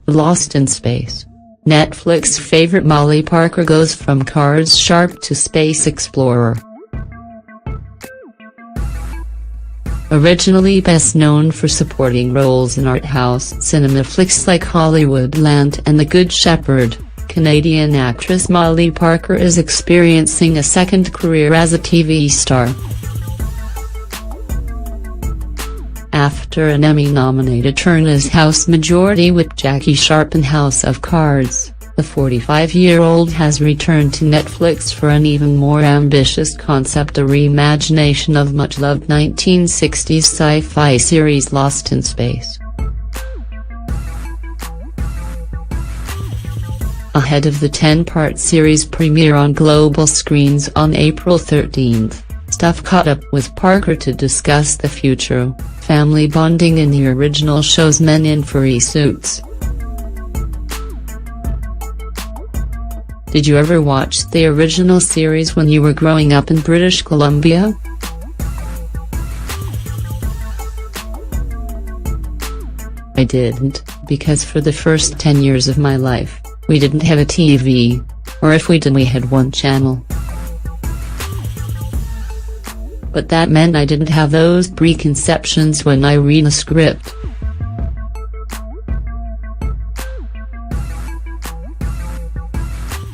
Lost in Space. Netflix favorite Molly Parker goes from Cars shark to space explorer. Originally best known for supporting roles in art house cinema flicks like Hollywoodland and The Good Shepherd, Canadian actress Molly Parker is experiencing a second career as a TV star. After an Emmy-nominated turn as House Majority with Jackie Sharp in House of Cards, the 45-year-old has returned to Netflix for an even more ambitious concept, a reimagination of much-loved 1960s sci-fi series Lost in Space. Ahead of the 10-part series premiere on global screens on April 13th, Stuff caught up with Parker to discuss the future family bonding in the original show's men in furry suits. Did you ever watch the original series when you were growing up in British Columbia? I didn't, because for the first 10 years of my life, we didn't have a TV, or if we did we had one channel. But that meant I didn't have those preconceptions when I read a script.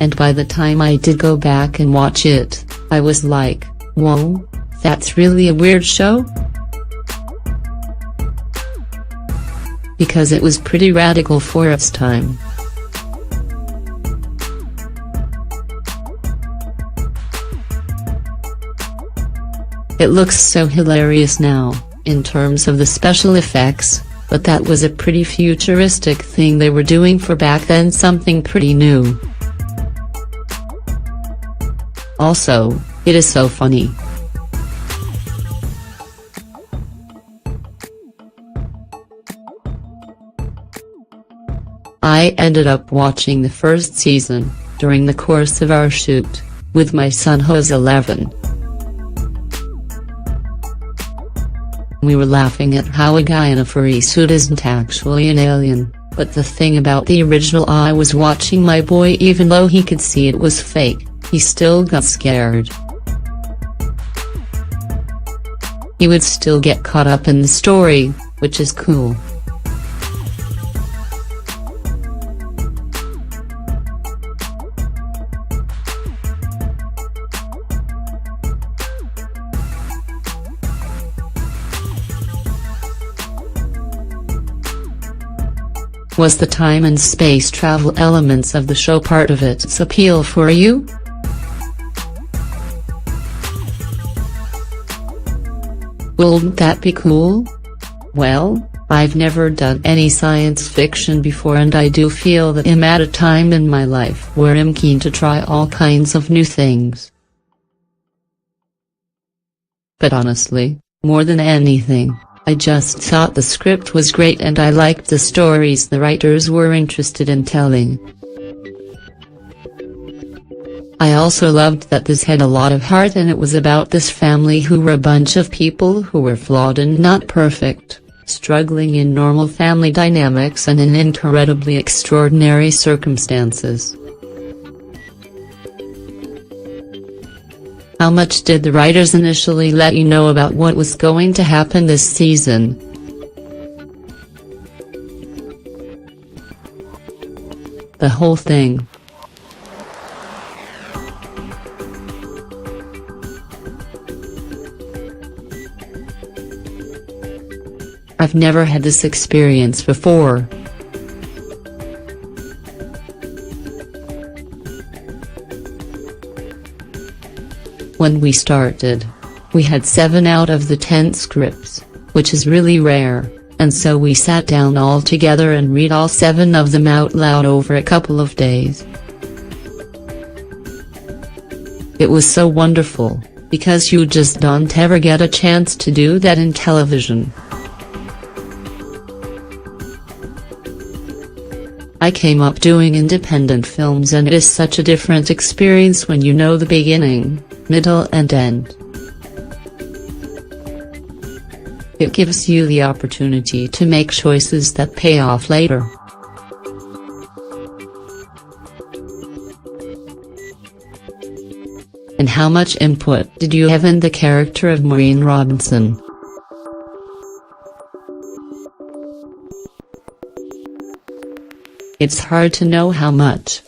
And by the time I did go back and watch it, I was like, whoa, that's really a weird show? Because it was pretty radical for its time. It looks so hilarious now, in terms of the special effects, but that was a pretty futuristic thing they were doing for back then, something pretty new. Also, it is so funny. I ended up watching the first season, during the course of our shoot, with my son who's 11. We were laughing at how a guy in a furry suit isn't actually an alien, but the thing about the original, I was watching my boy, even though he could see it was fake, he still got scared. He would still get caught up in the story, which is cool. Was the time and space travel elements of the show part of its appeal for you? Wouldn't that be cool? Well, I've never done any science fiction before, and I do feel that I'm at a time in my life where I'm keen to try all kinds of new things. But honestly, more than anything, I just thought the script was great and I liked the stories the writers were interested in telling. I also loved that this had a lot of heart, and it was about this family who were a bunch of people who were flawed and not perfect, struggling in normal family dynamics and in incredibly extraordinary circumstances. How much did the writers initially let you know about what was going to happen this season? The whole thing. I've never had this experience before. When we started, we had 7 out of the 10 scripts, which is really rare, and so we sat down all together and read all 7 of them out loud over a couple of days. It was so wonderful, because you just don't ever get a chance to do that in television. I came up doing independent films, and it is such a different experience when you know the beginning, middle and end. It gives you the opportunity to make choices that pay off later. how much input did you have in the character of Maureen Robinson? It's hard to know how much.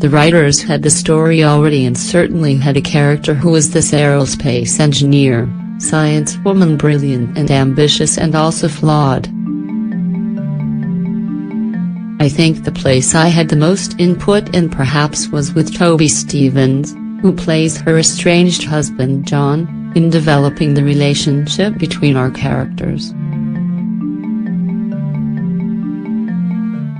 The writers had the story already and certainly had a character who was this aerospace engineer, science woman, brilliant and ambitious and also flawed. I think the place I had the most input in perhaps was with Toby Stephens, who plays her estranged husband John, in developing the relationship between our characters.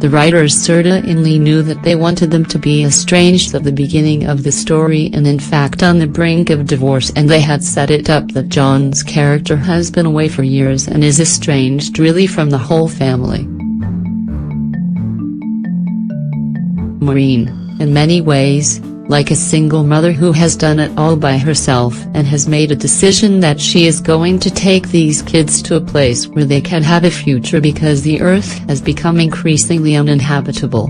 The writers certainly knew that they wanted them to be estranged at the beginning of the story and in fact on the brink of divorce, and they had set it up that John's character has been away for years and is estranged really from the whole family. Maureen, in many ways, like a single mother who has done it all by herself and has made a decision that she is going to take these kids to a place where they can have a future because the earth has become increasingly uninhabitable.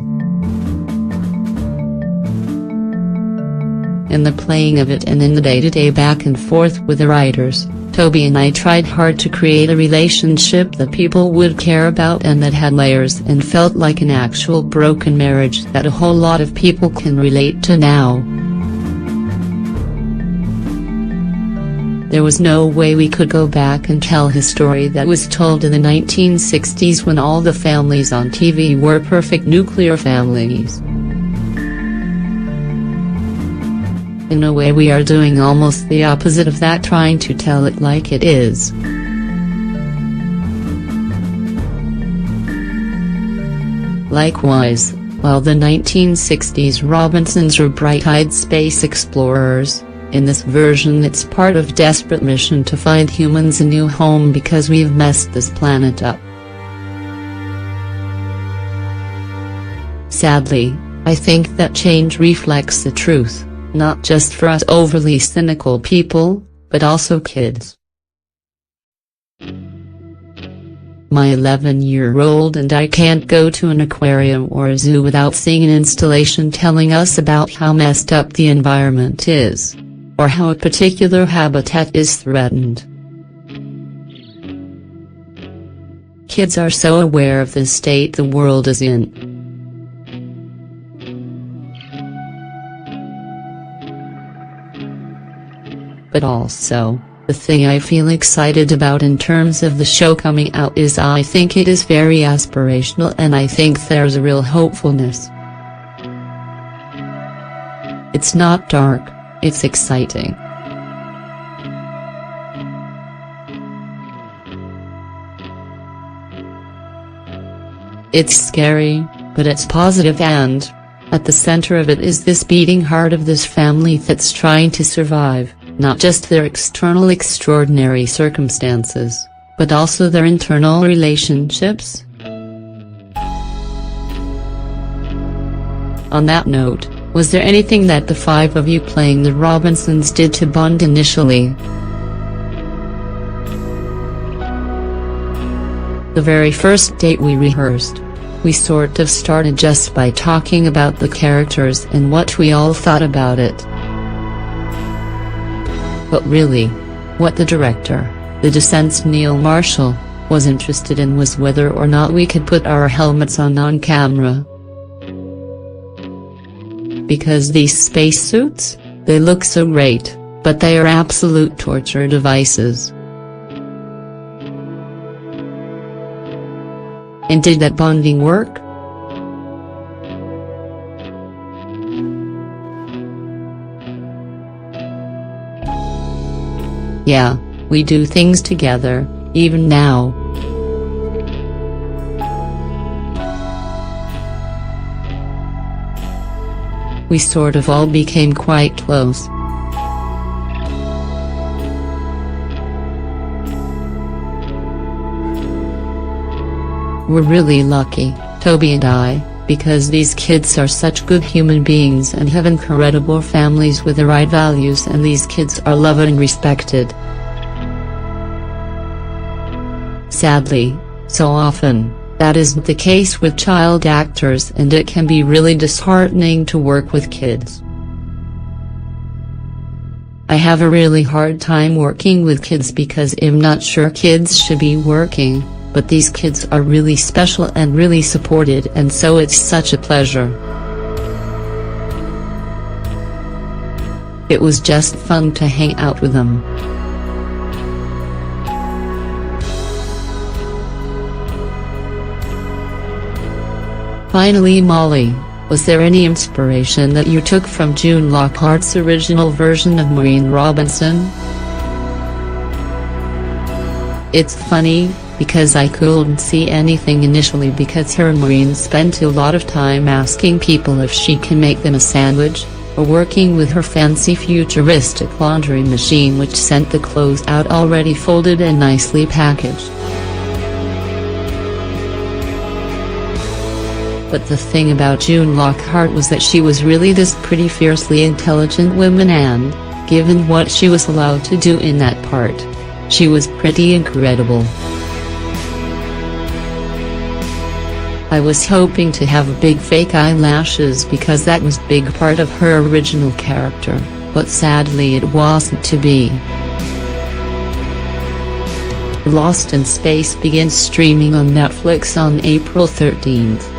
In the playing of it and in the day-to-day back and forth with the writers, Toby and I tried hard to create a relationship that people would care about and that had layers and felt like an actual broken marriage that a whole lot of people can relate to now. There was no way we could go back and tell his story that was told in the 1960s when all the families on TV were perfect nuclear families. In a way we are doing almost the opposite of that, trying to tell it like it is. Likewise, while the 1960s Robinsons were bright-eyed space explorers, in this version it's part of desperate mission to find humans a new home because we've messed this planet up. Sadly, I think that change reflects the truth. Not just for us overly cynical people, but also kids. My 11-year-old and I can't go to an aquarium or a zoo without seeing an installation telling us about how messed up the environment is, or how a particular habitat is threatened. Kids are so aware of the state the world is in. But also, the thing I feel excited about in terms of the show coming out is I think it is very aspirational and I think there's a real hopefulness. It's not dark, it's exciting. It's scary, but it's positive and, at the center of it is this beating heart of this family that's trying to survive. Not just their external extraordinary circumstances, but also their internal relationships. On that note, was there anything that the five of you playing the Robinsons did to bond initially? The very first date we rehearsed, we sort of started just by talking about the characters and what we all thought about it. But really, what the director, the Descent's Neil Marshall, was interested in was whether or not we could put our helmets on camera. Because these spacesuits, they look so great, but they are absolute torture devices. And did that bonding work? Yeah, we do things together, even now. We sort of all became quite close. We're really lucky, Toby and I, because these kids are such good human beings and have incredible families with the right values, and these kids are loved and respected. Sadly, so often, That isn't the case with child actors, and it can be really disheartening to work with kids. I have a really hard time working with kids because I'm not sure kids should be working, but these kids are really special and really supported, and so it's such a pleasure. It was just fun to hang out with them. Finally, Molly, was there any inspiration that you took from June Lockhart's original version of Maureen Robinson? It's funny, because I couldn't see anything initially because her Maureen spent a lot of time asking people if she can make them a sandwich, or working with her fancy futuristic laundry machine which sent the clothes out already folded and nicely packaged. But the thing about June Lockhart was that she was really this pretty fiercely intelligent woman, and, given what she was allowed to do in that part, she was pretty incredible. I was hoping to have big fake eyelashes because that was a big part of her original character, but sadly it wasn't to be. Lost in Space begins streaming on Netflix on April 13th.